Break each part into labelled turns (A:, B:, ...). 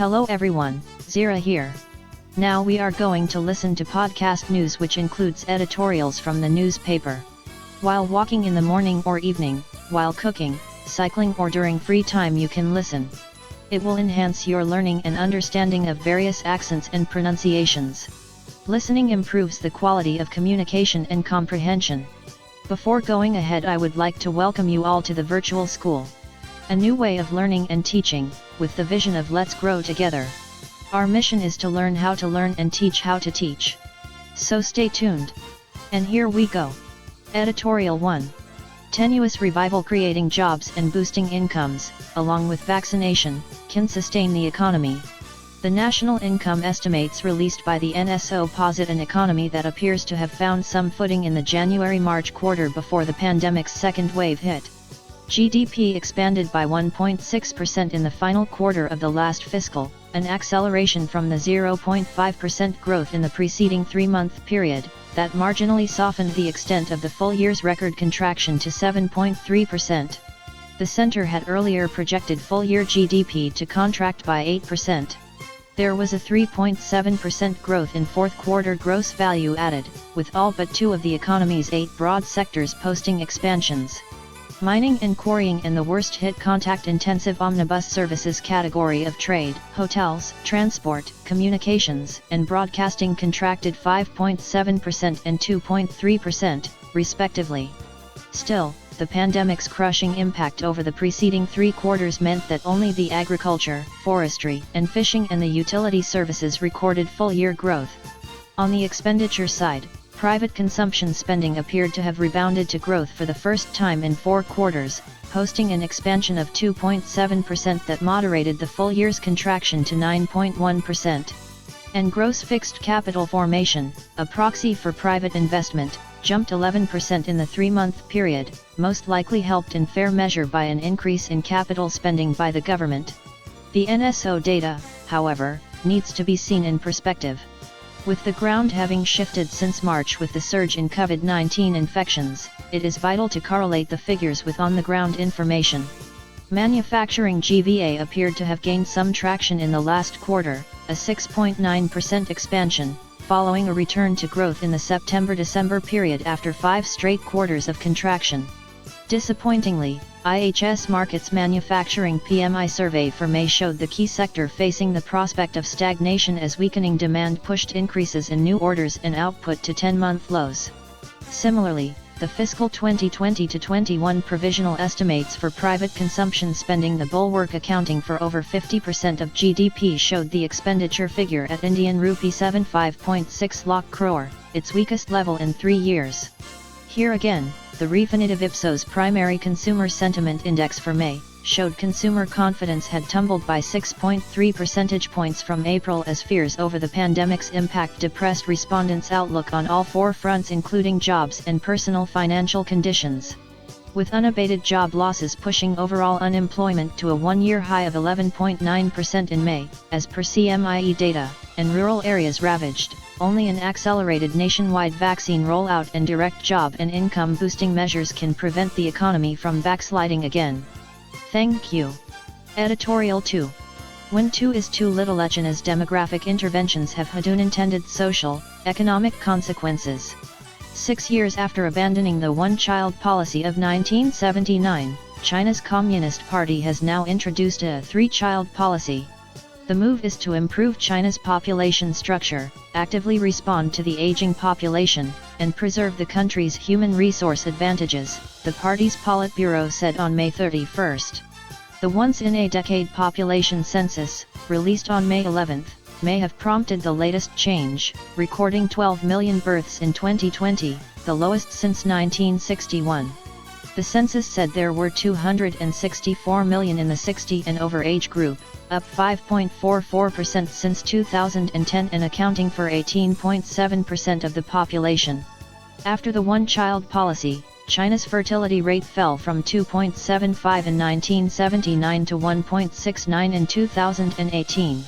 A: Hello everyone, Zira here. Now we are going to listen to podcast news which includes editorials from the newspaper. While walking in the morning or evening, while cooking, cycling or during free time you can listen. It will enhance your learning and understanding of various accents and pronunciations. Listening improves the quality of communication and comprehension. Before going ahead, I would like to welcome you all to the virtual school. A new way of learning and teaching, with the vision of Let's Grow Together. Our mission is to learn how to learn and teach how to teach. So stay tuned. And here we go. Editorial 1. Tenuous revival creating jobs and boosting incomes, along with vaccination, can sustain the economy. The national income estimates released by the NSO posit an economy that appears to have found some footing in the January-March quarter before the pandemic's second wave hit. GDP expanded by 1.6% in the final quarter of the last fiscal, an acceleration from the 0.5% growth in the preceding three-month period, that marginally softened the extent of the full year's record contraction to 7.3%. The center had earlier projected full-year GDP to contract by 8%. There was a 3.7% growth in fourth-quarter gross value added, with all but two of the economy's 8 broad sectors posting expansions. Mining and quarrying in the worst-hit contact-intensive omnibus services category of trade, hotels, transport, communications, and broadcasting contracted 5.7% and 2.3%, respectively. Still, the pandemic's crushing impact over the preceding 3 quarters meant that only the agriculture, forestry, and fishing and the utility services recorded full-year growth. On the expenditure side, private consumption spending appeared to have rebounded to growth for the first time in 4 quarters, posting an expansion of 2.7% that moderated the full year's contraction to 9.1%. And gross fixed capital formation, a proxy for private investment, jumped 11% in the 3-month period, most likely helped in fair measure by an increase in capital spending by the government. The NSO data, however, needs to be seen in perspective. With the ground having shifted since March with the surge in COVID-19 infections, it is vital to correlate the figures with on-the-ground information. Manufacturing GVA appeared to have gained some traction in the last quarter, a 6.9% expansion, following a return to growth in the September-December period after 5 straight quarters of contraction. Disappointingly, IHS Markit's manufacturing PMI survey for May showed the key sector facing the prospect of stagnation as weakening demand pushed increases in new orders and output to 10-month lows. Similarly, the fiscal 2020-21 provisional estimates for private consumption spending, the bulwark accounting for over 50% of GDP, showed the expenditure figure at Indian rupee 75.6 lakh crore, its weakest level in 3 years. Here again, the Refinitiv Ipsos Primary Consumer Sentiment Index for May showed consumer confidence had tumbled by 6.3 percentage points from April as fears over the pandemic's impact depressed respondents' outlook on all 4 fronts, including jobs and personal financial conditions. With unabated job losses pushing overall unemployment to a 1-year high of 11.9% in May, as per CMIE data, and rural areas ravaged, only an accelerated nationwide vaccine rollout and direct job and income boosting measures can prevent the economy from backsliding again. Thank you. Editorial 2. When 2 is too little, China's demographic interventions have had unintended social, economic consequences. 6 years after abandoning the one-child policy of 1979, China's Communist Party has now introduced a 3-child policy. The move is to improve China's population structure, actively respond to the aging population, and preserve the country's human resource advantages, the party's Politburo said on May 31. The once-in-a-decade population census, released on May 11, may have prompted the latest change, recording 12 million births in 2020, the lowest since 1961. The census said there were 264 million in the 60 and over age group, up 5.44% since 2010 and accounting for 18.7% of the population. After the one-child policy, China's fertility rate fell from 2.75 in 1979 to 1.69 in 2018.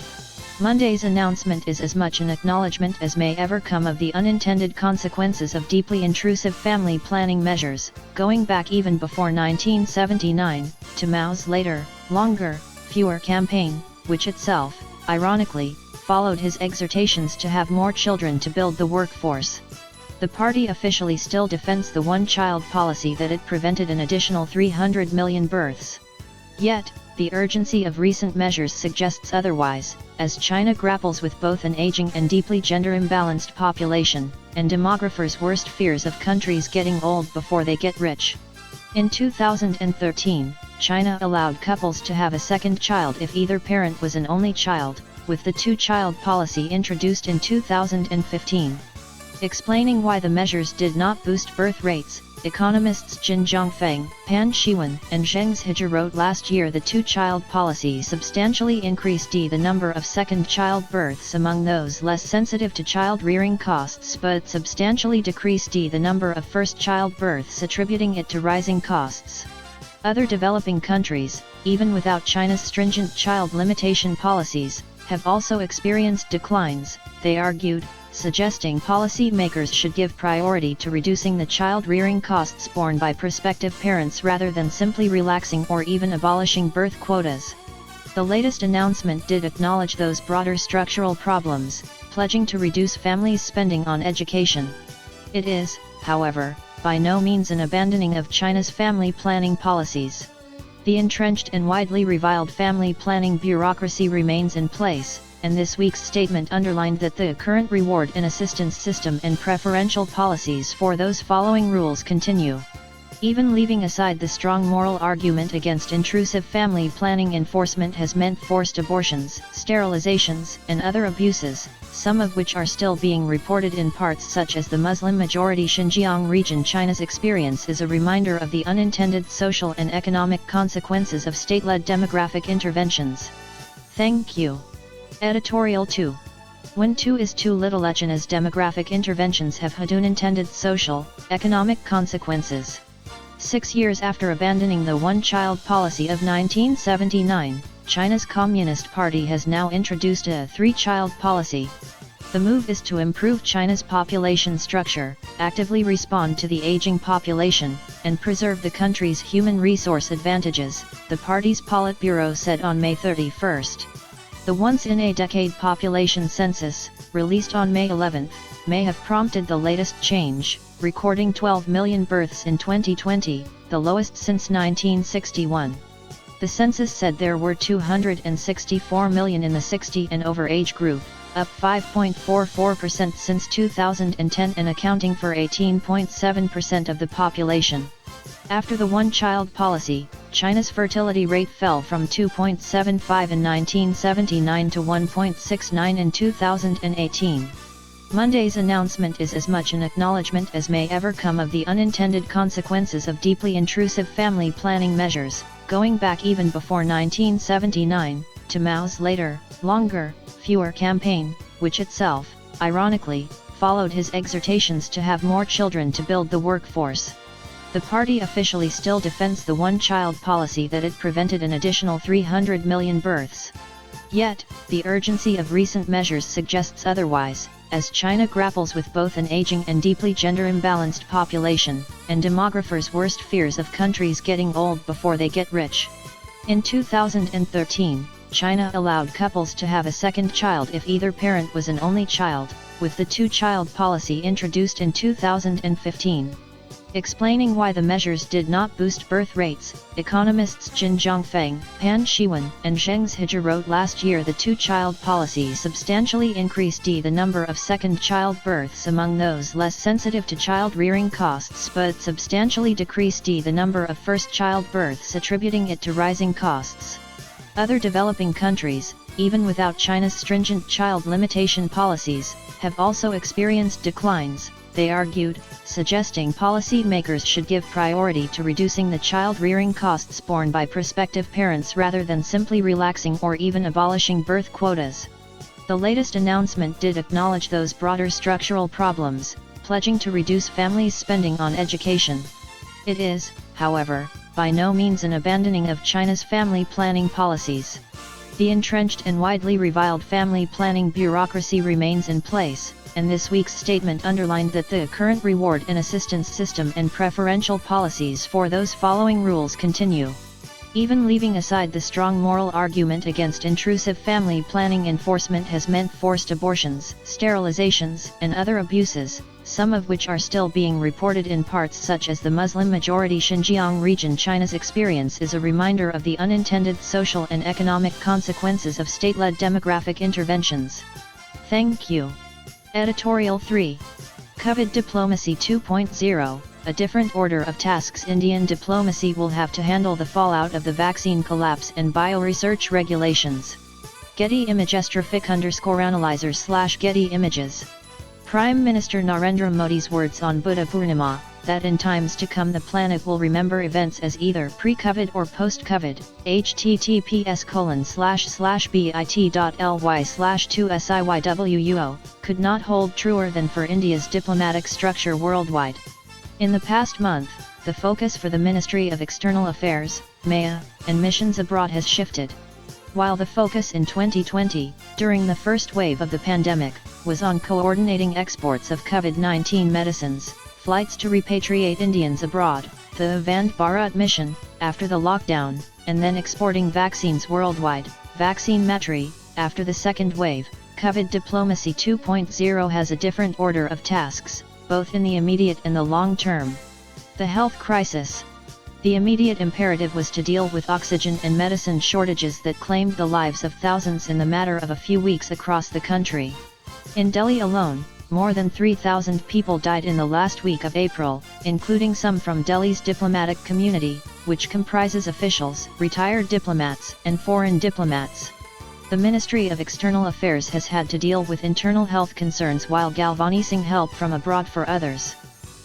A: Monday's announcement is as much an acknowledgement as may ever come of the unintended consequences of deeply intrusive family planning measures, going back even before 1979, to Mao's later, longer, fewer campaign, which itself ironically, followed his exhortations to have more children to build the workforce. The party officially still defends the one-child policy that it prevented an additional 300 million births. Yet, the urgency of recent measures suggests otherwise, as China grapples with both an aging and deeply gender-imbalanced population, and demographers' worst fears of countries getting old before they get rich. In 2013, China allowed couples to have a second child if either parent was an only child, with the two-child policy introduced in 2015. Explaining why the measures did not boost birth rates, economists Jin Zhongfeng, Pan Shiwen, and Zheng Zhiji wrote last year the two-child policy substantially increased the number of second-child births among those less sensitive to child-rearing costs but substantially decreased the number of first-child births, attributing it to rising costs. Other developing countries, even without China's stringent child limitation policies, have also experienced declines, they argued, suggesting policymakers should give priority to reducing the child-rearing costs borne by prospective parents rather than simply relaxing or even abolishing birth quotas. The latest announcement did acknowledge those broader structural problems, pledging to reduce families' spending on education. It is, however, by no means an abandoning of China's family planning policies. The entrenched and widely reviled family planning bureaucracy remains in place, and this week's statement underlined that the current reward and assistance system and preferential policies for those following rules continue. Even leaving aside the strong moral argument against intrusive family planning, enforcement has meant forced abortions, sterilizations, and other abuses, some of which are still being reported in parts such as the Muslim-majority Xinjiang region. China's experience is a reminder of the unintended social and economic consequences of state-led demographic interventions. Thank you. Editorial 2. When 2 is too little, China's demographic interventions have had unintended social, economic consequences. 6 years after abandoning the one-child policy of 1979, China's Communist Party has now introduced a three-child policy. The move is to improve China's population structure, actively respond to the aging population, and preserve the country's human resource advantages, the party's Politburo said on May 31. The once-in-a-decade population census, released on May 11, may have prompted the latest change, recording 12 million births in 2020, the lowest since 1961. The census said there were 264 million in the 60 and over age group, up 5.44% since 2010 and accounting for 18.7% of the population. After the one-child policy, China's fertility rate fell from 2.75 in 1979 to 1.69 in 2018. Monday's announcement is as much an acknowledgement as may ever come of the unintended consequences of deeply intrusive family planning measures, going back even before 1979, to Mao's later, longer, fewer campaign, which itself, ironically, followed his exhortations to have more children to build the workforce. The party officially still defends the one-child policy that it prevented an additional 300 million births. Yet, the urgency of recent measures suggests otherwise, as China grapples with both an aging and deeply gender-imbalanced population, and demographers' worst fears of countries getting old before they get rich. In 2013, China allowed couples to have a second child if either parent was an only child, with the two-child policy introduced in 2015. Explaining why the measures did not boost birth rates, economists Jin Zhongfeng, Pan Shiwen, and Zheng Zhiji wrote last year the two-child policy substantially increased the number of second-child births among those less sensitive to child-rearing costs but substantially decreased the number of first-child births, attributing it to rising costs. Other developing countries, even without China's stringent child limitation policies, have also experienced declines, they argued, suggesting policymakers should give priority to reducing the child-rearing costs borne by prospective parents rather than simply relaxing or even abolishing birth quotas. The latest announcement did acknowledge those broader structural problems, pledging to reduce families' spending on education. It is, however, by no means an abandoning of China's family planning policies. The entrenched and widely reviled family planning bureaucracy remains in place, and this week's statement underlined that the current reward and assistance system and preferential policies for those following rules continue. Even leaving aside the strong moral argument against intrusive family planning, enforcement has meant forced abortions, sterilizations, and other abuses, some of which are still being reported in parts such as the Muslim-majority Xinjiang region. China's experience is a reminder of the unintended social and economic consequences of state-led demographic interventions. Thank you. Editorial 3. COVID Diplomacy 2.0, a different order of tasks. Indian diplomacy will have to handle the fallout of the vaccine collapse and bioresearch regulations. Getty Image *analyzers/Getty Images. Prime Minister Narendra Modi's words on Buddha Purnima, that in times to come the planet will remember events as either pre-COVID or post-COVID, https://bit.ly/2SIYWUO, could not hold truer than for India's diplomatic structure worldwide. In the past month, the focus for the Ministry of External Affairs, MAA, and missions abroad has shifted. While the focus in 2020, during the first wave of the pandemic, was on coordinating exports of COVID-19 medicines, flights to repatriate Indians abroad, the Vande Bharat mission, after the lockdown, and then exporting vaccines worldwide, Vaccine Matri, after the second wave, COVID Diplomacy 2.0 has a different order of tasks, both in the immediate and the long term. The health crisis. The immediate imperative was to deal with oxygen and medicine shortages that claimed the lives of thousands in the matter of a few weeks across the country. In Delhi alone, more than 3,000 people died in the last week of April, including some from Delhi's diplomatic community, which comprises officials, retired diplomats, and foreign diplomats. The Ministry of External Affairs has had to deal with internal health concerns while galvanizing help from abroad for others.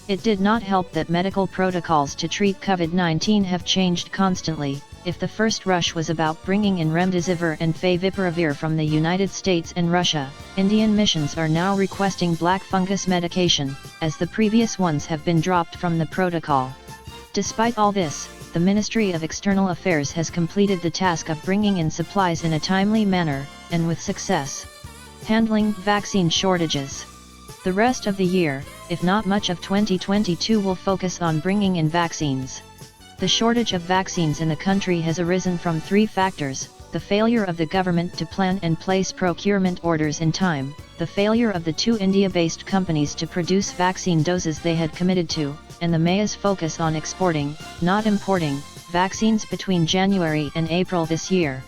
A: It did not help that medical protocols to treat COVID-19 have changed constantly. If the first rush was about bringing in remdesivir and favipiravir from the United States and Russia, Indian missions are now requesting black fungus medication, as the previous ones have been dropped from the protocol. Despite all this, the Ministry of External Affairs has completed the task of bringing in supplies in a timely manner, and with success. Handling vaccine shortages. The rest of the year, if not much of 2022, will focus on bringing in vaccines. The shortage of vaccines in the country has arisen from three factors: the failure of the government to plan and place procurement orders in time, the failure of the two India-based companies to produce vaccine doses they had committed to, and the MAA's focus on exporting, not importing, vaccines between January and April this year.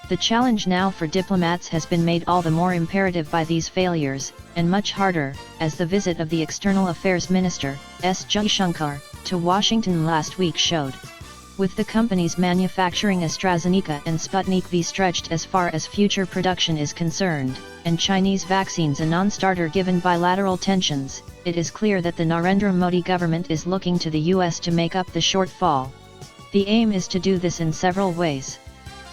A: The challenge now for diplomats has been made all the more imperative by these failures, and much harder, as the visit of the External Affairs Minister, S. Jaishankar, to Washington last week showed. With the companies manufacturing AstraZeneca and Sputnik V stretched as far as future production is concerned, and Chinese vaccines a non-starter given bilateral tensions, it is clear that the Narendra Modi government is looking to the US to make up the shortfall. The aim is to do this in several ways.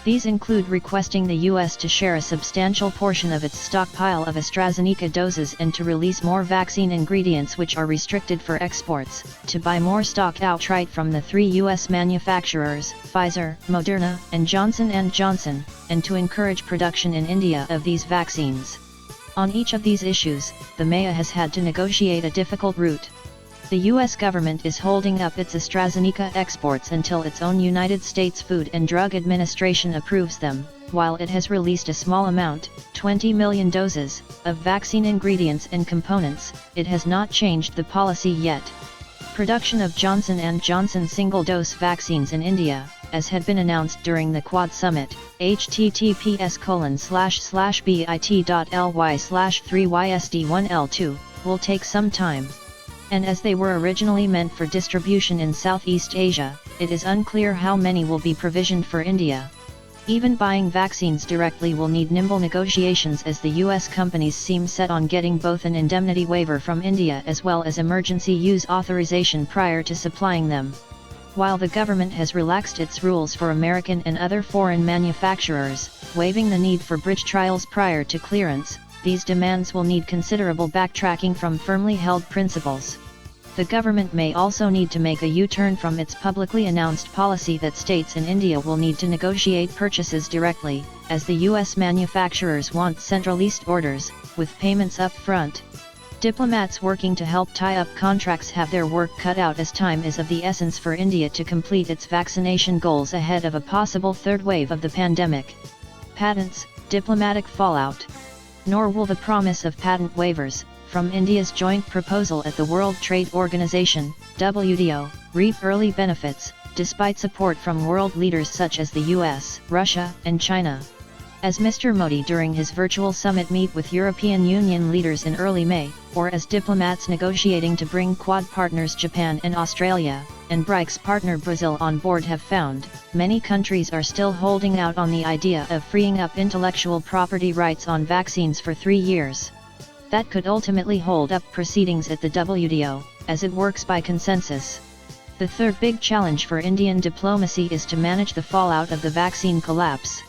A: These include requesting the US to share a substantial portion of its stockpile of AstraZeneca doses and to release more vaccine ingredients which are restricted for exports, to buy more stock outright from the three US manufacturers, Pfizer, Moderna, and Johnson & Johnson, and to encourage production in India of these vaccines. On each of these issues, the MAA has had to negotiate a difficult route. The US government is holding up its AstraZeneca exports until its own United States Food and Drug Administration approves them, while it has released a small amount, 20 million doses, of vaccine ingredients and components. It has not changed the policy yet. Production of Johnson & Johnson single-dose vaccines in India, as had been announced during the Quad Summit, https://bit.ly/3ysd1l2, will take some time. And as they were originally meant for distribution in Southeast Asia, it is unclear how many will be provisioned for India. Even buying vaccines directly will need nimble negotiations, as the US companies seem set on getting both an indemnity waiver from India as well as emergency use authorization prior to supplying them. While the government has relaxed its rules for American and other foreign manufacturers, waiving the need for bridge trials prior to clearance, these demands will need considerable backtracking from firmly held principles. The government may also need to make a U-turn from its publicly announced policy that states in India will need to negotiate purchases directly, as the US manufacturers want centralized orders, with payments up front. Diplomats working to help tie up contracts have their work cut out as time is of the essence for India to complete its vaccination goals ahead of a possible third wave of the pandemic. Patents, diplomatic fallout. Nor will the promise of patent waivers, from India's joint proposal at the World Trade Organization, WTO, reap early benefits, despite support from world leaders such as the US, Russia, and China. As Mr. Modi during his virtual summit meet with European Union leaders in early May, or as diplomats negotiating to bring Quad partners Japan and Australia, and BRICS partner Brazil on board have found, many countries are still holding out on the idea of freeing up intellectual property rights on vaccines for 3 years. That could ultimately hold up proceedings at the WTO, as it works by consensus. The third big challenge for Indian diplomacy is to manage the fallout of the vaccine collapse.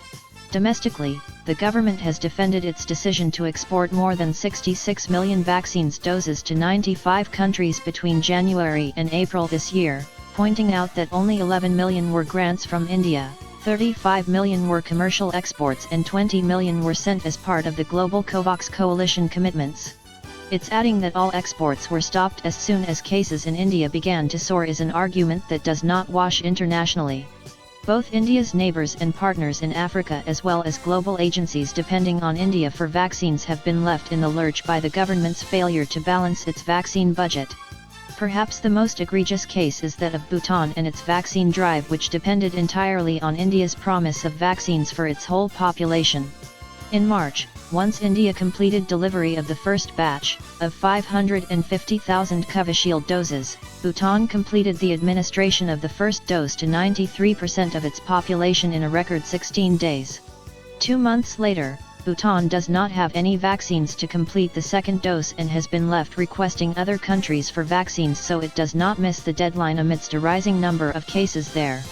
A: Domestically, the government has defended its decision to export more than 66 million vaccines doses to 95 countries between January and April this year, pointing out that only 11 million were grants from India, 35 million were commercial exports and 20 million were sent as part of the global COVAX coalition commitments. It's adding that all exports were stopped as soon as cases in India began to soar is an argument that does not wash internationally. Both India's neighbors and partners in Africa as well as global agencies depending on India for vaccines have been left in the lurch by the government's failure to balance its vaccine budget. Perhaps the most egregious case is that of Bhutan and its vaccine drive, which depended entirely on India's promise of vaccines for its whole population. In March, once India completed delivery of the first batch, of 550,000 Covishield doses, Bhutan completed the administration of the first dose to 93% of its population in a record 16 days. 2 months later, Bhutan does not have any vaccines to complete the second dose and has been left requesting other countries for vaccines so it does not miss the deadline amidst a rising number of cases there.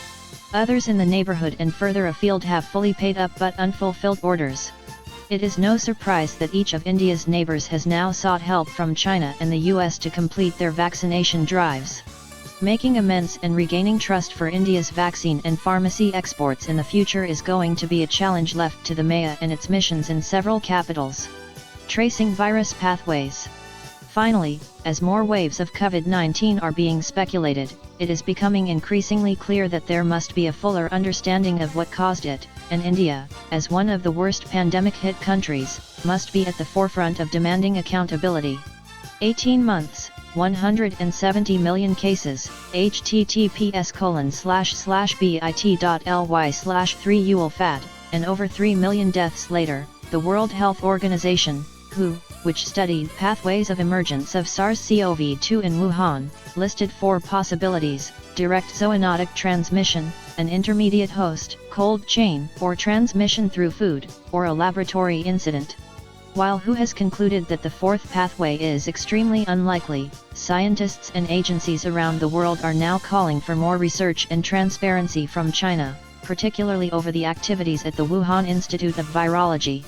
A: Others in the neighborhood and further afield have fully paid up but unfulfilled orders. It is no surprise that each of India's neighbors has now sought help from China and the US to complete their vaccination drives. Making amends and regaining trust for India's vaccine and pharmacy exports in the future is going to be a challenge left to the MAIA and its missions in several capitals. Tracing virus pathways. Finally, as more waves of COVID-19 are being speculated, it is becoming increasingly clear that there must be a fuller understanding of what caused it, and India, as one of the worst pandemic-hit countries, must be at the forefront of demanding accountability. 18 months, 170 million cases, https://bit.ly/3ulfat, and over 3 million deaths later, the World Health Organization, WHO, which studied pathways of emergence of SARS-CoV-2 in Wuhan, listed 4 possibilities: direct zoonotic transmission, an intermediate host, cold chain, or transmission through food, or a laboratory incident. While WHO has concluded that the fourth pathway is extremely unlikely, scientists and agencies around the world are now calling for more research and transparency from China, particularly over the activities at the Wuhan Institute of Virology.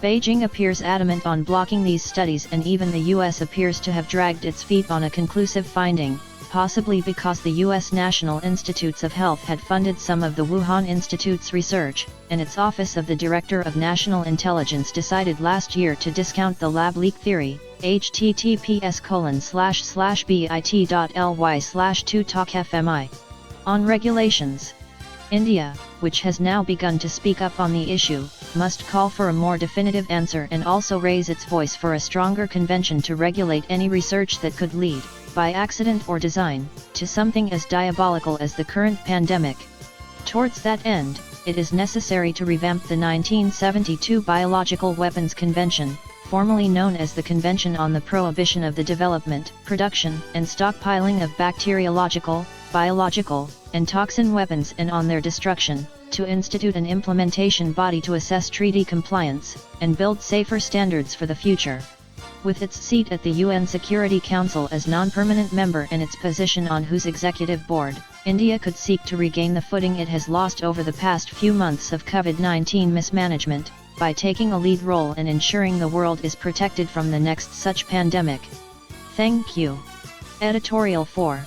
A: Beijing appears adamant on blocking these studies, and even the US appears to have dragged its feet on a conclusive finding, possibly because the US National Institutes of Health had funded some of the Wuhan Institute's research, and its Office of the Director of National Intelligence decided last year to discount the lab leak theory, https://bit.ly/2talkfmi. On regulations. India, which has now begun to speak up on the issue, must call for a more definitive answer and also raise its voice for a stronger convention to regulate any research that could lead, by accident or design, to something as diabolical as the current pandemic. Towards that end, it is necessary to revamp the 1972 Biological Weapons Convention, formerly known as the Convention on the Prohibition of the Development, Production, and Stockpiling of Bacteriological, Biological, and Toxin Weapons and on their destruction, to institute an implementation body to assess treaty compliance, and build safer standards for the future. With its seat at the UN Security Council as non-permanent member and its position on WHO's executive board, India could seek to regain the footing it has lost over the past few months of COVID-19 mismanagement, by taking a lead role and ensuring the world is protected from the next such pandemic. Thank you. Editorial 4.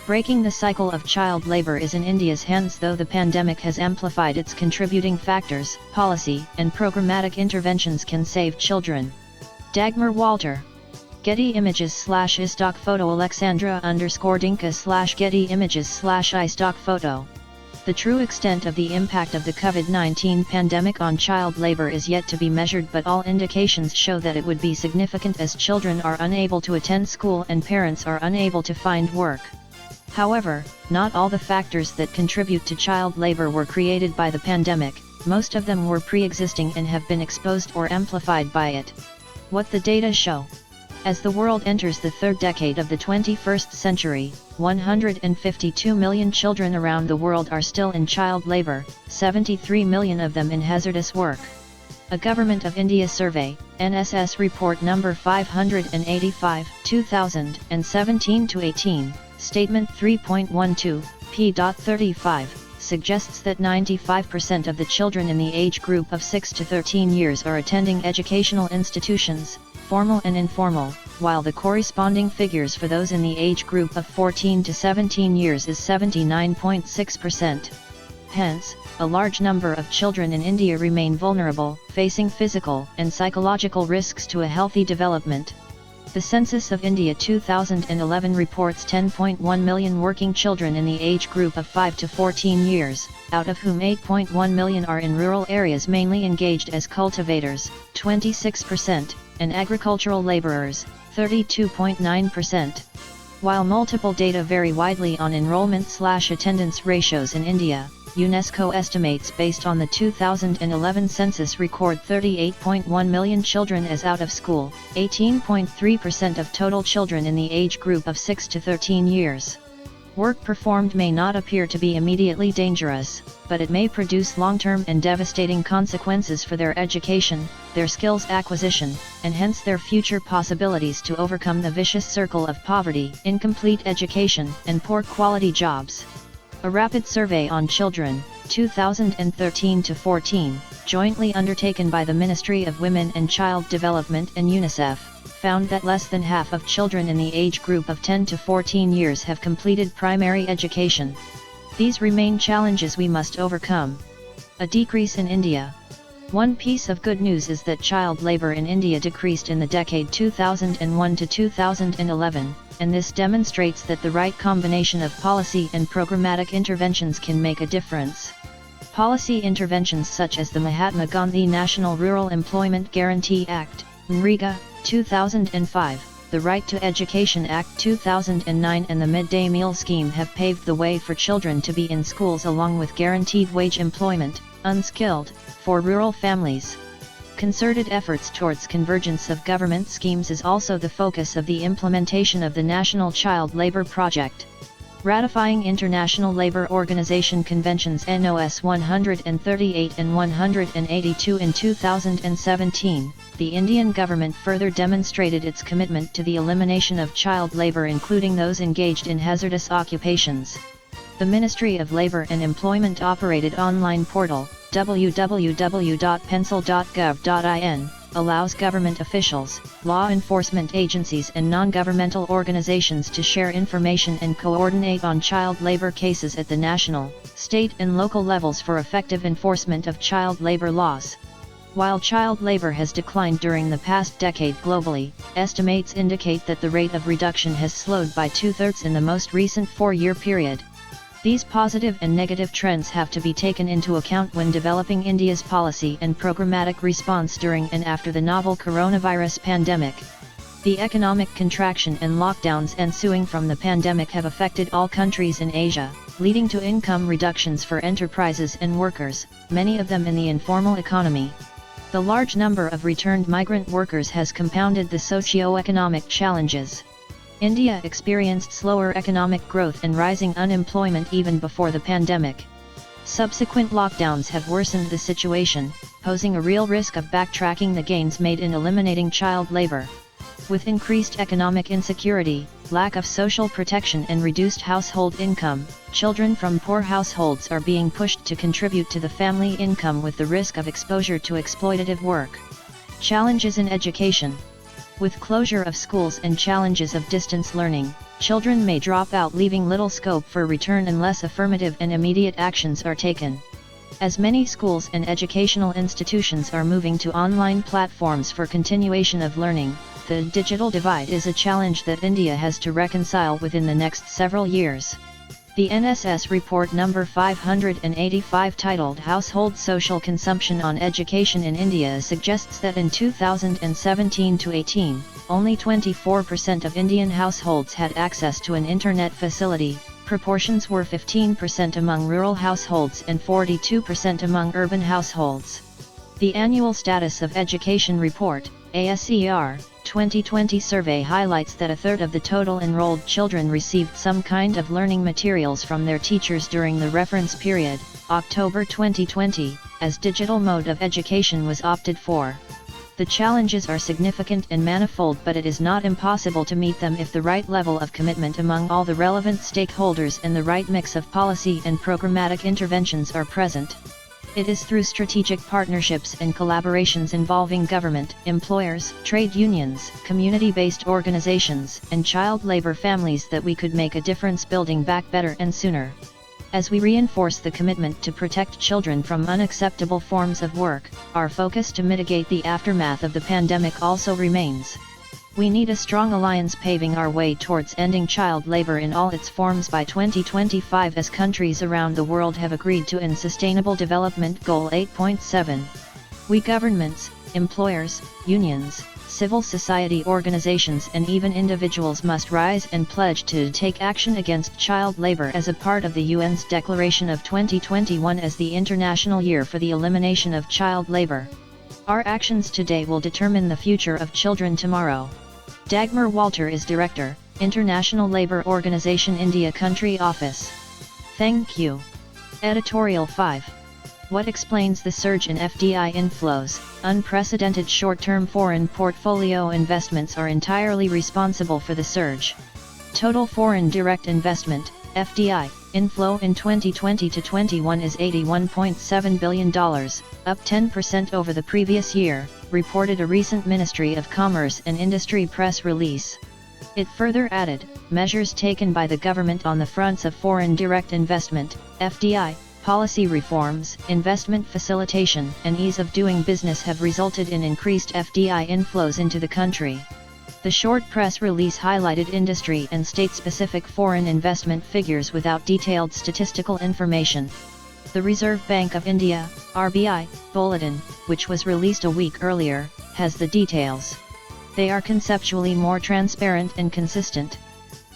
A: Breaking the cycle of child labor is in India's hands, though the pandemic has amplified its contributing factors. Policy and programmatic interventions can save children. Dagmar Walter. Getty Images/iStock photo Alexandra_Dinka/Getty Images/iStock photo. The true extent of the impact of the COVID-19 pandemic on child labor is yet to be measured, but all indications show that it would be significant, as children are unable to attend school and parents are unable to find work. However, not all the factors that contribute to child labor were created by the pandemic. Most of them were pre-existing and have been exposed or amplified by it. What the data show. As the world enters the third decade of the 21st century, 152 million children around the world are still in child labor, 73 million of them in hazardous work. A Government of India survey, NSS report number 585, 2017-18, statement 3.12, p.35, suggests that 95% of the children in the age group of 6 to 13 years are attending educational institutions, formal and informal, while the corresponding figures for those in the age group of 14 to 17 years is 79.6%. Hence, a large number of children in India remain vulnerable, facing physical and psychological risks to a healthy development. The Census of India 2011 reports 10.1 million working children in the age group of 5 to 14 years, out of whom 8.1 million are in rural areas, mainly engaged as cultivators, 26%, and agricultural laborers, 32.9%. While multiple data vary widely on enrollment/attendance ratios in India, UNESCO estimates based on the 2011 census record 38.1 million children as out of school, 18.3% of total children in the age group of 6 to 13 years. Work performed may not appear to be immediately dangerous, but it may produce long-term and devastating consequences for their education, their skills acquisition, and hence their future possibilities to overcome the vicious circle of poverty, incomplete education, and poor quality jobs. A rapid survey on children, 2013-14, jointly undertaken by the Ministry of Women and Child Development and UNICEF, found that less than half of children in the age group of 10 to 14 years have completed primary education. These remain challenges we must overcome. A decrease in India. One piece of good news is that child labor in India decreased in the decade 2001 to 2011, and this demonstrates that the right combination of policy and programmatic interventions can make a difference. Policy interventions such as the Mahatma Gandhi National Rural Employment Guarantee Act, NREGA, 2005, the Right to Education Act 2009 and the Midday Meal Scheme have paved the way for children to be in schools, along with guaranteed wage employment, unskilled, for rural families. Concerted efforts towards convergence of government schemes is also the focus of the implementation of the National Child Labour Project. Ratifying International Labour Organization Conventions NOS 138 and 182 in 2017, the Indian government further demonstrated its commitment to the elimination of child labour, including those engaged in hazardous occupations. The Ministry of Labour and Employment operated online portal, www.pencil.gov.in, allows government officials, law enforcement agencies and non-governmental organizations to share information and coordinate on child labor cases at the national, state and local levels for effective enforcement of child labor laws. While child labor has declined during the past decade globally, estimates indicate that the rate of reduction has slowed by 2/3 in the most recent 4-year period. These positive and negative trends have to be taken into account when developing India's policy and programmatic response during and after the novel coronavirus pandemic. The economic contraction and lockdowns ensuing from the pandemic have affected all countries in Asia, leading to income reductions for enterprises and workers, many of them in the informal economy. The large number of returned migrant workers has compounded the socio-economic challenges. India experienced slower economic growth and rising unemployment even before the pandemic. Subsequent lockdowns have worsened the situation, posing a real risk of backtracking the gains made in eliminating child labor. With increased economic insecurity, lack of social protection and reduced household income, children from poor households are being pushed to contribute to the family income with the risk of exposure to exploitative work. Challenges in education. With closure of schools and challenges of distance learning, children may drop out, leaving little scope for return unless affirmative and immediate actions are taken. As many schools and educational institutions are moving to online platforms for continuation of learning, The digital divide is a challenge that India has to reconcile within the next several years. The NSS report number 585 titled Household Social Consumption on Education in India suggests that in 2017-18, only 24% of Indian households had access to an internet facility. Proportions were 15% among rural households and 42% among urban households. The Annual Status of Education Report, ASER, 2020 survey highlights that a third of the total enrolled children received some kind of learning materials from their teachers during the reference period, October 2020, as digital mode of education was opted for. The challenges are significant and manifold, but it is not impossible to meet them if the right level of commitment among all the relevant stakeholders and the right mix of policy and programmatic interventions are present. It is through strategic partnerships and collaborations involving government, employers, trade unions, community-based organizations, and child labor families that we could make a difference building back better and sooner. As we reinforce the commitment to protect children from unacceptable forms of work, our focus to mitigate the aftermath of the pandemic also remains. We need a strong alliance paving our way towards ending child labor in all its forms by 2025, as countries around the world have agreed to in Sustainable Development Goal 8.7. We governments, employers, unions, civil society organizations and even individuals must rise and pledge to take action against child labor as a part of the UN's declaration of 2021 as the International Year for the Elimination of Child Labor. Our actions today will determine the future of children tomorrow. Dagmar Walter is Director, International Labour Organization India Country Office. Thank you. Editorial 5. What explains the surge in FDI inflows? Unprecedented short-term foreign portfolio investments are entirely responsible for the surge. Total foreign direct investment, FDI, inflow in 2020-21 is $81.7 billion, up 10% over the previous year, reported a recent Ministry of Commerce and Industry press release. It further added, measures taken by the government on the fronts of foreign direct investment, FDI, policy reforms, investment facilitation, and ease of doing business have resulted in increased FDI inflows into the country. The short press release highlighted industry and state-specific foreign investment figures without detailed statistical information. The Reserve Bank of India, RBI, bulletin, which was released a week earlier, has the details. They are conceptually more transparent and consistent.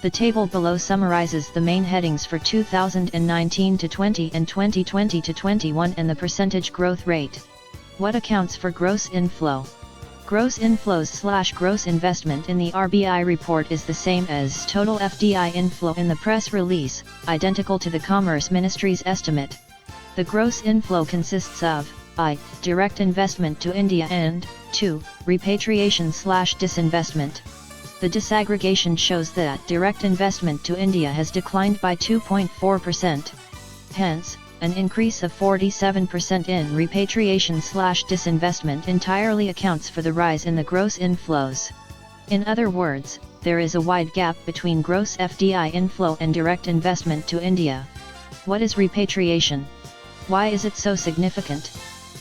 A: The table below summarizes the main headings for 2019-20 and 2020-21 and the percentage growth rate. What accounts for gross inflow? Gross inflows/gross investment in the RBI report is the same as total FDI inflow in the press release, identical to the Commerce Ministry's estimate. The gross inflow consists of I. Direct investment to India and 2. Repatriation/disinvestment. The disaggregation shows that direct investment to India has declined by 2.4%. Hence, an increase of 47% in repatriation/disinvestment entirely accounts for the rise in the gross inflows. In other words, there is a wide gap between gross FDI inflow and direct investment to India. What is repatriation? Why is it so significant?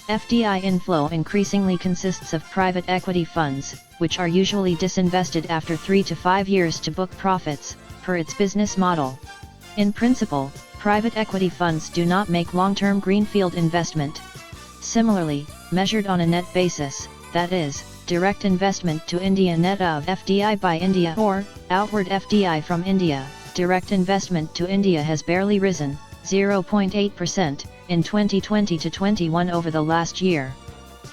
A: FDI inflow increasingly consists of private equity funds, which are usually disinvested after 3 to 5 years to book profits, per its business model. In principle, private equity funds do not make long-term greenfield investment. Similarly, measured on a net basis, that is, direct investment to India net of FDI by India or outward FDI from India, direct investment to India has barely risen, 0.8%, in 2020-21 over the last year.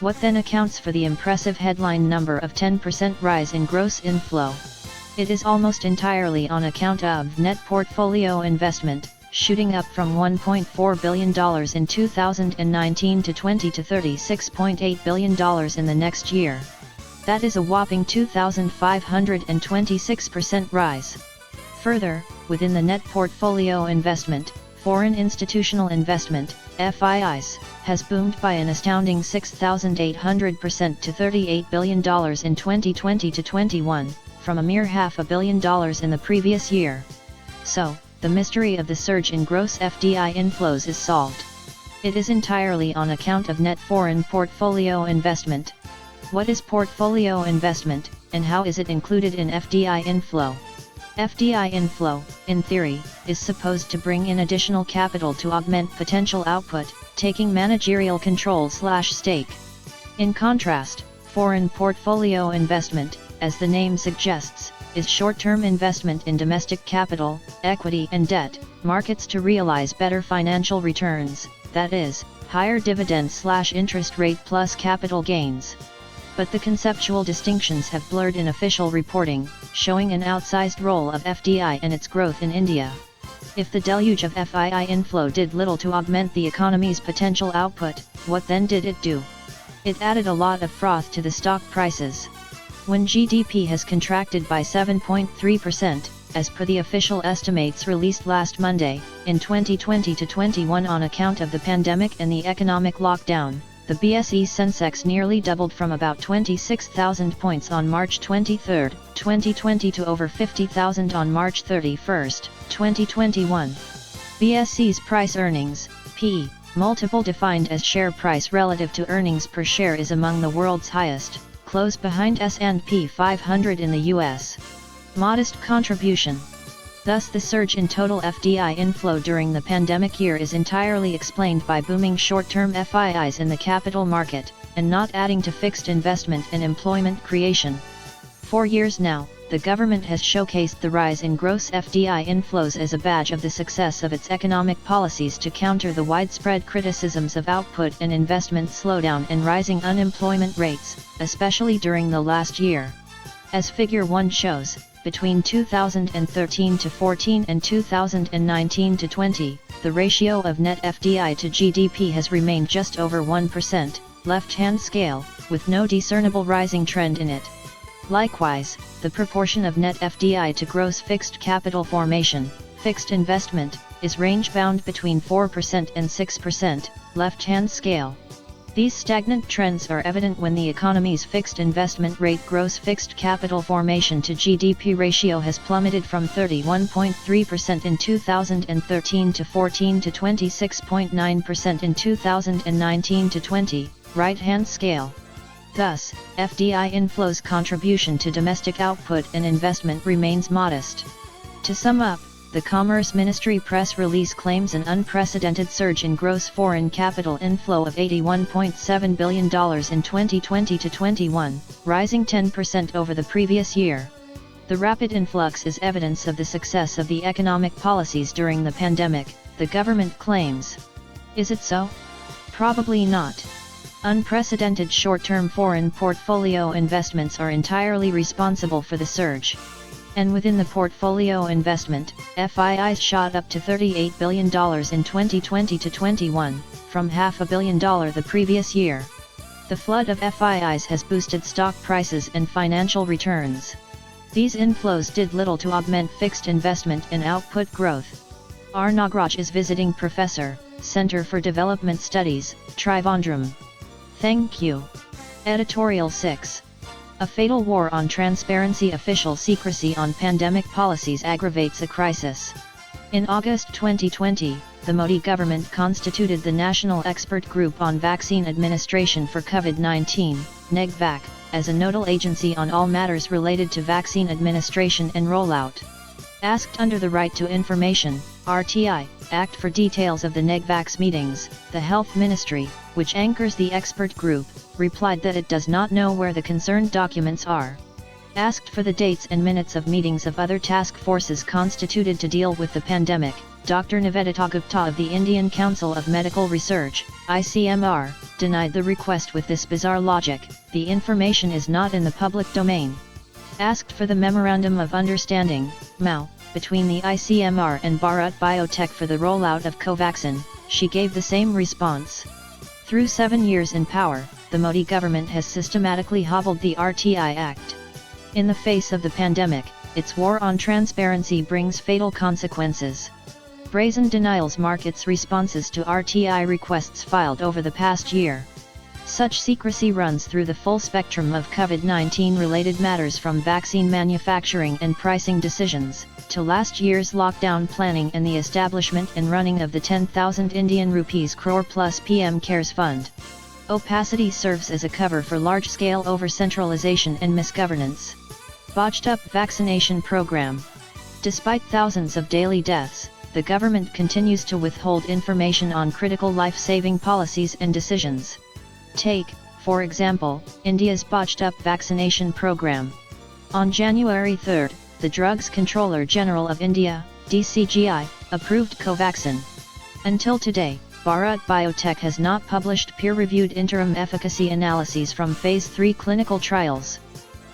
A: What then accounts for the impressive headline number of 10% rise in gross inflow? It is almost entirely on account of net portfolio investment, shooting up from $1.4 billion in 2019-20 to $36.8 billion in the next year. That is a whopping 2,526% rise. Further, within the net portfolio investment, foreign institutional investment, FIIs, has boomed by an astounding 6,800% to $38 billion in 2020-21, from a mere $500 million in the previous year. So, the mystery of the surge in gross FDI inflows is solved. It is entirely on account of net foreign portfolio investment. What is portfolio investment, and how is it included in FDI inflow? FDI inflow, in theory, is supposed to bring in additional capital to augment potential output, taking managerial control/stake. In contrast, foreign portfolio investment, as the name suggests, is short-term investment in domestic capital, equity and debt markets to realize better financial returns, that is, higher dividends/interest rate plus capital gains. But the conceptual distinctions have blurred in official reporting, showing an outsized role of FDI and its growth in India. If the deluge of FII inflow did little to augment the economy's potential output, what then did it do? It added a lot of froth to the stock prices. When GDP has contracted by 7.3%, as per the official estimates released last Monday, in 2020-21 on account of the pandemic and the economic lockdown, the BSE Sensex nearly doubled from about 26,000 points on March 23, 2020 to over 50,000 on March 31, 2021. BSE's price earnings, P, multiple defined as share price relative to earnings per share is among the world's highest, close behind S&P 500 in the US. Modest contribution. Thus the surge in total FDI inflow during the pandemic year is entirely explained by booming short-term FIIs in the capital market, and not adding to fixed investment and employment creation. For years now, the government has showcased the rise in gross FDI inflows as a badge of the success of its economic policies to counter the widespread criticisms of output and investment slowdown and rising unemployment rates, especially during the last year. As Figure 1 shows, between 2013-14 and 2019-20, the ratio of net FDI to GDP has remained just over 1%, left-hand scale, with no discernible rising trend in it. Likewise, the proportion of net FDI to gross fixed capital formation, fixed investment, is range-bound between 4% and 6%, left-hand scale. These stagnant trends are evident when the economy's fixed investment rate gross fixed capital formation to GDP ratio has plummeted from 31.3% in 2013-14 to 26.9% in 2019-20, right-hand scale. Thus, FDI inflow's contribution to domestic output and investment remains modest. To sum up, the Commerce Ministry press release claims an unprecedented surge in gross foreign capital inflow of $81.7 billion in 2020-21, rising 10% over the previous year. The rapid influx is evidence of the success of the economic policies during the pandemic, the government claims. Is it so? Probably not. Unprecedented short-term foreign portfolio investments are entirely responsible for the surge. And within the portfolio investment, FIIs shot up to $38 billion in 2020-21, from $500 million the previous year. The flood of FIIs has boosted stock prices and financial returns. These inflows did little to augment fixed investment and output growth. R. Nagraj is visiting professor, Center for Development Studies, Trivandrum. Thank you. Editorial 6. A fatal war on transparency. Official secrecy on pandemic policies aggravates a crisis. In August 2020, the Modi government constituted the National Expert Group on Vaccine Administration for COVID-19, NEGVAC, as a nodal agency on all matters related to vaccine administration and rollout. Asked under the Right to Information (RTI) Act for details of the NEGVAC's meetings, the Health Ministry, which anchors the expert group, replied that it does not know where the concerned documents are. Asked for the dates and minutes of meetings of other task forces constituted to deal with the pandemic, Dr. Nivedita Gupta of the Indian Council of Medical Research, ICMR, denied the request with this bizarre logic: the information is not in the public domain. Asked for the Memorandum of Understanding, MOU, between the ICMR and Bharat Biotech for the rollout of Covaxin, she gave the same response. Through 7 years in power, the Modi government has systematically hobbled the RTI Act. In the face of the pandemic, its war on transparency brings fatal consequences. Brazen denials mark its responses to RTI requests filed over the past year. Such secrecy runs through the full spectrum of COVID-19 related matters, from vaccine manufacturing and pricing decisions, to last year's lockdown planning and the establishment and running of the 10,000 Indian rupees crore plus PM CARES Fund. Opacity serves as a cover for large-scale over-centralization and misgovernance. Botched-up vaccination program. Despite thousands of daily deaths, the government continues to withhold information on critical life-saving policies and decisions. Take, for example, India's botched-up vaccination program. On January 3, the Drugs Controller General of India, DCGI, approved Covaxin. Until today, Bharat Biotech has not published peer-reviewed interim efficacy analyses from Phase 3 clinical trials.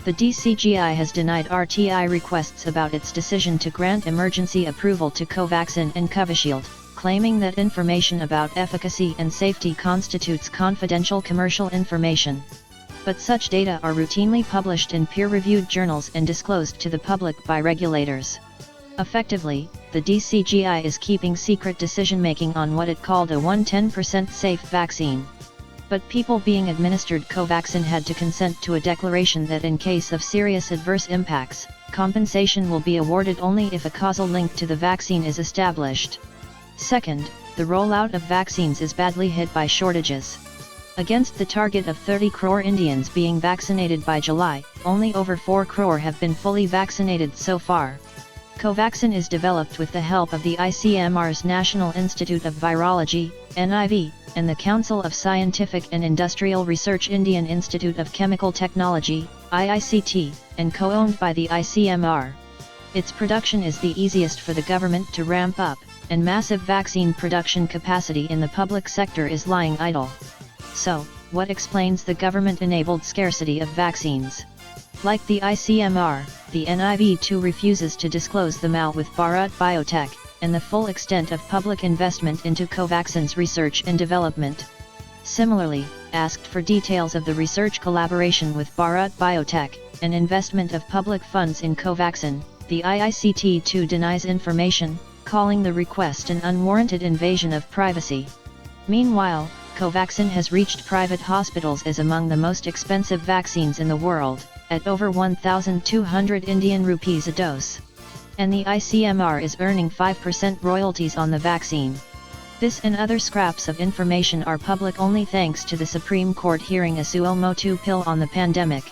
A: The DCGI has denied RTI requests about its decision to grant emergency approval to Covaxin and Covishield, claiming that information about efficacy and safety constitutes confidential commercial information. But such data are routinely published in peer-reviewed journals and disclosed to the public by regulators. Effectively, the DCGI is keeping secret decision-making on what it called a 110% safe vaccine. But people being administered Covaxin had to consent to a declaration that in case of serious adverse impacts, compensation will be awarded only if a causal link to the vaccine is established. Second, the rollout of vaccines is badly hit by shortages. Against the target of 30 crore Indians being vaccinated by July, only over 4 crore have been fully vaccinated so far. Covaxin is developed with the help of the ICMR's National Institute of Virology, NIV, and the Council of Scientific and Industrial Research Indian Institute of Chemical Technology, IICT, and co-owned by the ICMR. Its production is the easiest for the government to ramp up, and massive vaccine production capacity in the public sector is lying idle. So, what explains the government-enabled scarcity of vaccines? Like the ICMR, the NIV too refuses to disclose the MOU with Bharat Biotech, and the full extent of public investment into Covaxin's research and development. Similarly, asked for details of the research collaboration with Bharat Biotech, and investment of public funds in Covaxin, the IICT too denies information, calling the request an unwarranted invasion of privacy. Meanwhile, Covaxin has reached private hospitals as among the most expensive vaccines in the world, at over 1,200 Indian rupees a dose. And the ICMR is earning 5% royalties on the vaccine. This and other scraps of information are public only thanks to the Supreme Court hearing a suo motu pill on the pandemic.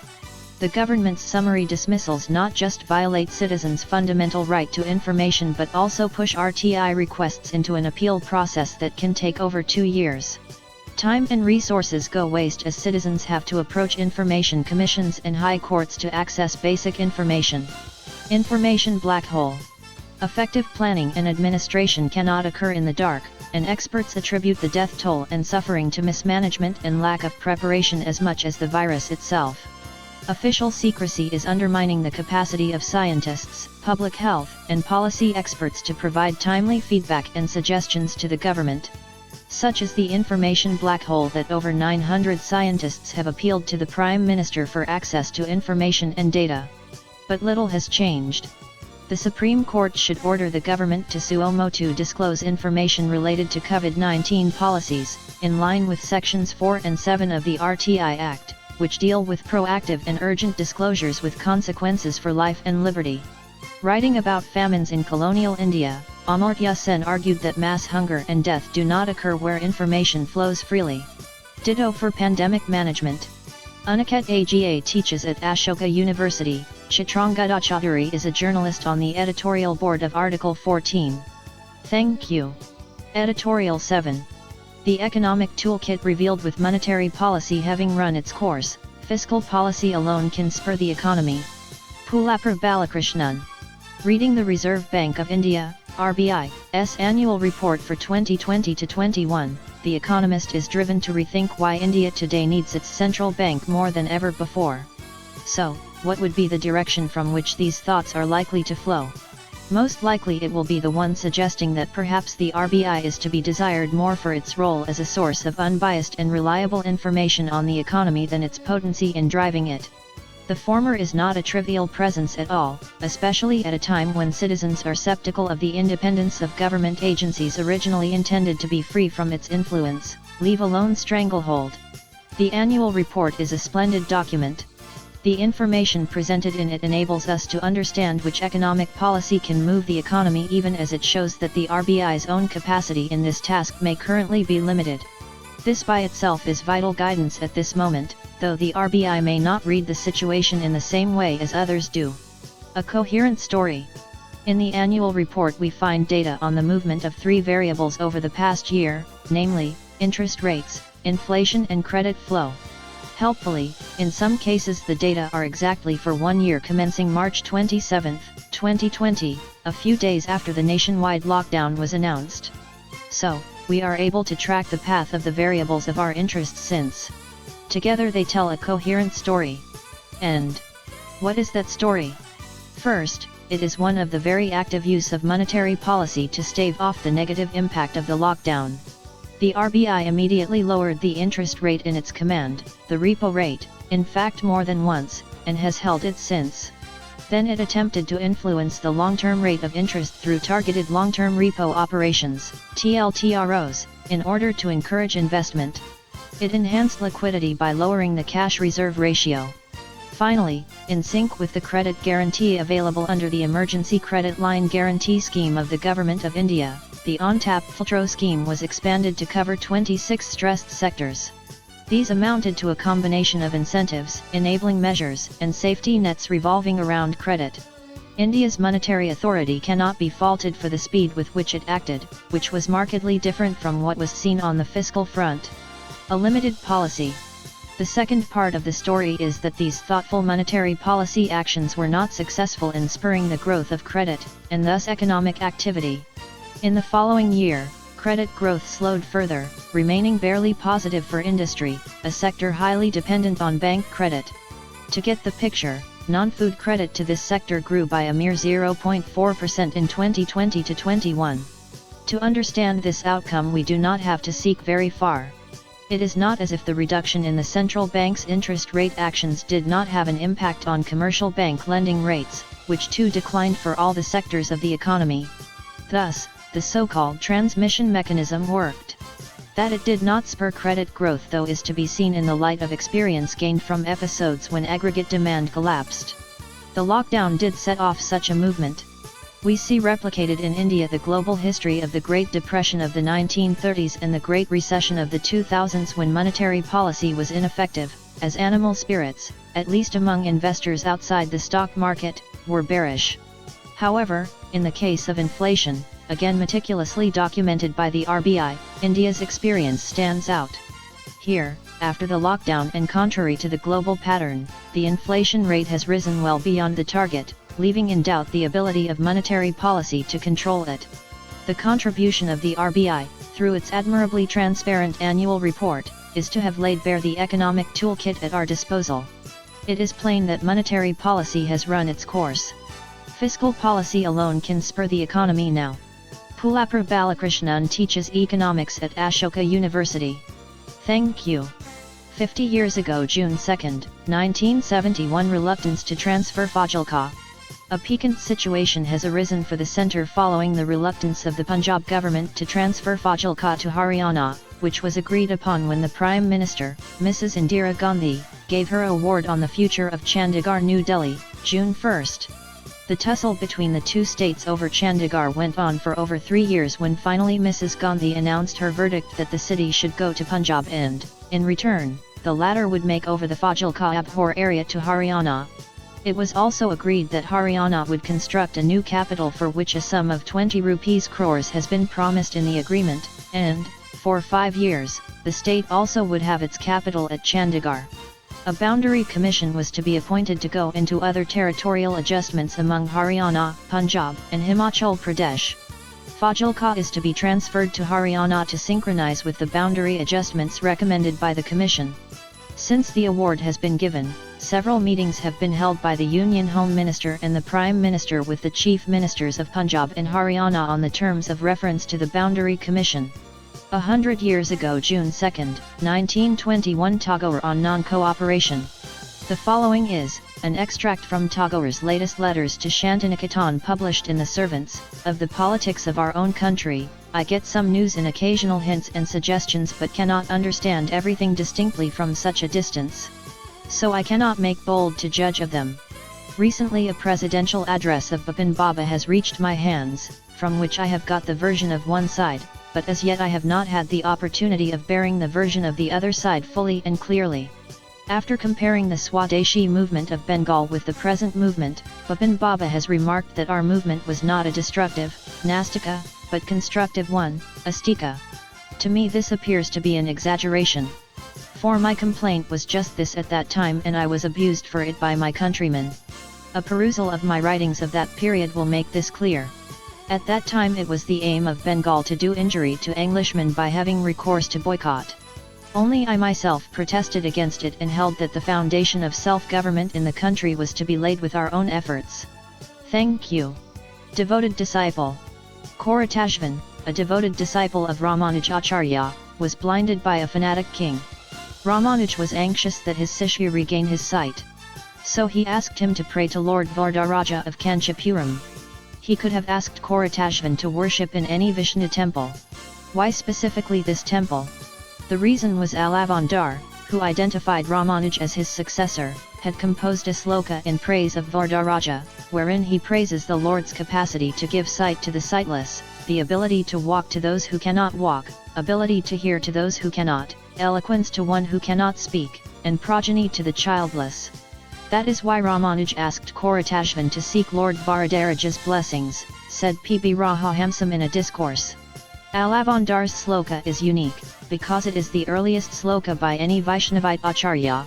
A: The government's summary dismissals not just violate citizens' fundamental right to information but also push RTI requests into an appeal process that can take over 2 years. Time and resources go waste as citizens have to approach information commissions and high courts to access basic information. Information black hole. Effective planning and administration cannot occur in the dark, and experts attribute the death toll and suffering to mismanagement and lack of preparation as much as the virus itself. Official secrecy is undermining the capacity of scientists, public health, and policy experts to provide timely feedback and suggestions to the government. Such is the information black hole that over 900 scientists have appealed to the Prime Minister for access to information and data. But little has changed. The Supreme Court should order the government to suo motu disclose information related to COVID-19 policies, in line with Sections 4 and 7 of the RTI Act, which deal with proactive and urgent disclosures with consequences for life and liberty. Writing about famines in colonial India, Amartya Sen argued that mass hunger and death do not occur where information flows freely. Ditto for pandemic management. Aniket Aga teaches at Ashoka University. Chitrangada Chaudhuri is a journalist on the editorial board of Article 14. Thank you. Editorial 7. The economic toolkit revealed with monetary policy having run its course, fiscal policy alone can spur the economy. Pulapur Balakrishnan. Reading the Reserve Bank of India, RBI's annual report for 2020-21, The Economist is driven to rethink why India today needs its central bank more than ever before. So, what would be the direction from which these thoughts are likely to flow? Most likely it will be the one suggesting that perhaps the RBI is to be desired more for its role as a source of unbiased and reliable information on the economy than its potency in driving it. The former is not a trivial presence at all, especially at a time when citizens are skeptical of the independence of government agencies originally intended to be free from its influence, leave alone stranglehold. The annual report is a splendid document. The information presented in it enables us to understand which economic policy can move the economy even as it shows that the RBI's own capacity in this task may currently be limited. This by itself is vital guidance at this moment, though the RBI may not read the situation in the same way as others do. A coherent story. In the annual report we find data on the movement of three variables over the past year, namely, interest rates, inflation and credit flow. Helpfully, in some cases the data are exactly for 1 year commencing March 27, 2020, a few days after the nationwide lockdown was announced. So, we are able to track the path of the variables of our interest since. Together they tell a coherent story. And what is that story? First, it is one of the very active use of monetary policy to stave off the negative impact of the lockdown. The RBI immediately lowered the interest rate in its command, the repo rate, in fact more than once, and has held it since. Then it attempted to influence the long-term rate of interest through targeted long-term repo operations, TLTROs, in order to encourage investment. It enhanced liquidity by lowering the cash reserve ratio. Finally, in sync with the credit guarantee available under the Emergency Credit Line Guarantee Scheme of the Government of India, the ONTAP FLTRO scheme was expanded to cover 26 stressed sectors. These amounted to a combination of incentives, enabling measures, and safety nets revolving around credit. India's monetary authority cannot be faulted for the speed with which it acted, which was markedly different from what was seen on the fiscal front. A limited policy. The second part of the story is that these thoughtful monetary policy actions were not successful in spurring the growth of credit, and thus economic activity. In the following year, credit growth slowed further, remaining barely positive for industry, a sector highly dependent on bank credit. To get the picture, non-food credit to this sector grew by a mere 0.4% in 2020 to 21. To understand this outcome we do not have to seek very far. It is not as if the reduction in the central bank's interest rate actions did not have an impact on commercial bank lending rates, which too declined for all the sectors of the economy. Thus, the so-called transmission mechanism worked. That it did not spur credit growth though is to be seen in the light of experience gained from episodes when aggregate demand collapsed. The lockdown did set off such a movement. We see replicated in India the global history of the Great Depression of the 1930s and the Great Recession of the 2000s when monetary policy was ineffective, as animal spirits, at least among investors outside the stock market, were bearish. However, in the case of inflation, again meticulously documented by the RBI, India's experience stands out. Here, after the lockdown and contrary to the global pattern, the inflation rate has risen well beyond the target, leaving in doubt the ability of monetary policy to control it. The contribution of the RBI, through its admirably transparent annual report, is to have laid bare the economic toolkit at our disposal. It is plain that monetary policy has run its course. Fiscal policy alone can spur the economy now. Pulapur Balakrishnan teaches economics at Ashoka University. Thank you. 50 years ago, June 2, 1971, reluctance to transfer Fazilka. A piquant situation has arisen for the centre following the reluctance of the Punjab government to transfer Fazilka to Haryana, which was agreed upon when the Prime Minister, Mrs. Indira Gandhi, gave her award on the future of Chandigarh, New Delhi, June 1. The tussle between the two states over Chandigarh went on for over 3 years when finally Mrs. Gandhi announced her verdict that the city should go to Punjab and, in return, the latter would make over the Fazilka Abhor area to Haryana. It was also agreed that Haryana would construct a new capital for which a sum of 20 rupees crores has been promised in the agreement, and, for 5 years, the state also would have its capital at Chandigarh. A boundary commission was to be appointed to go into other territorial adjustments among Haryana, Punjab, and Himachal Pradesh. Fazilka is to be transferred to Haryana to synchronize with the boundary adjustments recommended by the commission. Since the award has been given, several meetings have been held by the Union Home Minister and the Prime Minister with the Chief Ministers of Punjab and Haryana on the terms of reference to the Boundary Commission. 100 years ago, June 2, 1921, Tagore on non-cooperation. The following is an extract from Tagore's latest letters to Shantiniketan published in The Servants of the Politics of Our Own Country. I get some news and occasional hints and suggestions but cannot understand everything distinctly from such a distance. So I cannot make bold to judge of them. Recently a presidential address of Bipin Baba has reached my hands, from which I have got the version of one side, but as yet I have not had the opportunity of bearing the version of the other side fully and clearly. After comparing the Swadeshi movement of Bengal with the present movement, Bipin Baba has remarked that our movement was not a destructive, nastika, but constructive one, astika. To me this appears to be an exaggeration. For my complaint was just this at that time, and I was abused for it by my countrymen. A perusal of my writings of that period will make this clear. At that time it was the aim of Bengal to do injury to Englishmen by having recourse to boycott. Only I myself protested against it and held that the foundation of self-government in the country was to be laid with our own efforts. Thank you. Devoted disciple. Koratashvan, a devoted disciple of Ramanujacharya, was blinded by a fanatic king. Ramanuj was anxious that his Shishya regain his sight. So he asked him to pray to Lord Vardaraja of Kanchipuram. He could have asked Koratashvan to worship in any Vishnu temple. Why specifically this temple? The reason was Alavandar, who identified Ramanuj as his successor, had composed a sloka in praise of Vardaraja, wherein he praises the Lord's capacity to give sight to the sightless, the ability to walk to those who cannot walk, ability to hear to those who cannot, eloquence to one who cannot speak, and progeny to the childless. That is why Ramanuj asked Koratashvan to seek Lord Varadaraja's blessings, said P.B. Rajahamsam in a discourse. Alavandar's sloka is unique, because it is the earliest sloka by any Vaishnavite acharya.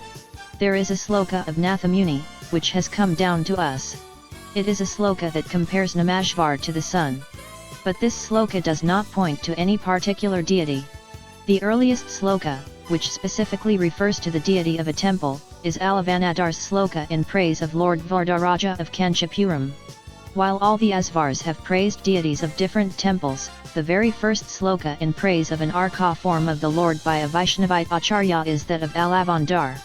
A: There is a sloka of Nathamuni, which has come down to us. It is a sloka that compares Namashvar to the sun. But this sloka does not point to any particular deity. The earliest sloka, which specifically refers to the deity of a temple, is Alavanadar's sloka in praise of Lord Vardaraja of Kanchipuram. While all the Asvars have praised deities of different temples, the very first sloka in praise of an Arka form of the Lord by a Vaishnavite acharya is that of Alavandar.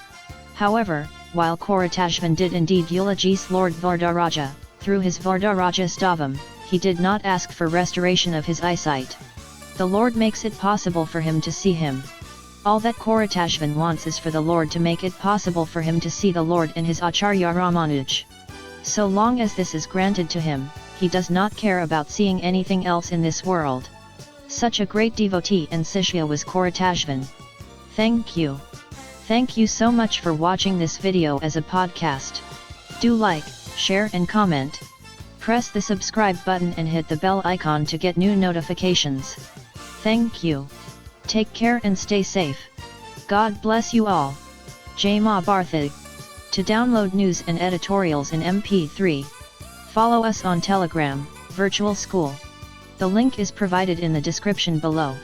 A: However, while Koratashvan did indeed eulogize Lord Vardaraja, through his Vardaraja Stavam, he did not ask for restoration of his eyesight. The Lord makes it possible for him to see him. All that Koratashvan wants is for the Lord to make it possible for him to see the Lord in his Acharya Ramanuj. So long as this is granted to him, he does not care about seeing anything else in this world. Such a great devotee and Sishya was Koratashvan. Thank you. Thank you so much for watching this video as a podcast. Do like, share and comment. Press the subscribe button and hit the bell icon to get new notifications. Thank you. Take care and stay safe. God bless you all. Jai Ma Bharati. To download news and editorials in MP3, follow us on Telegram, Virtual School. The link is provided in the description below.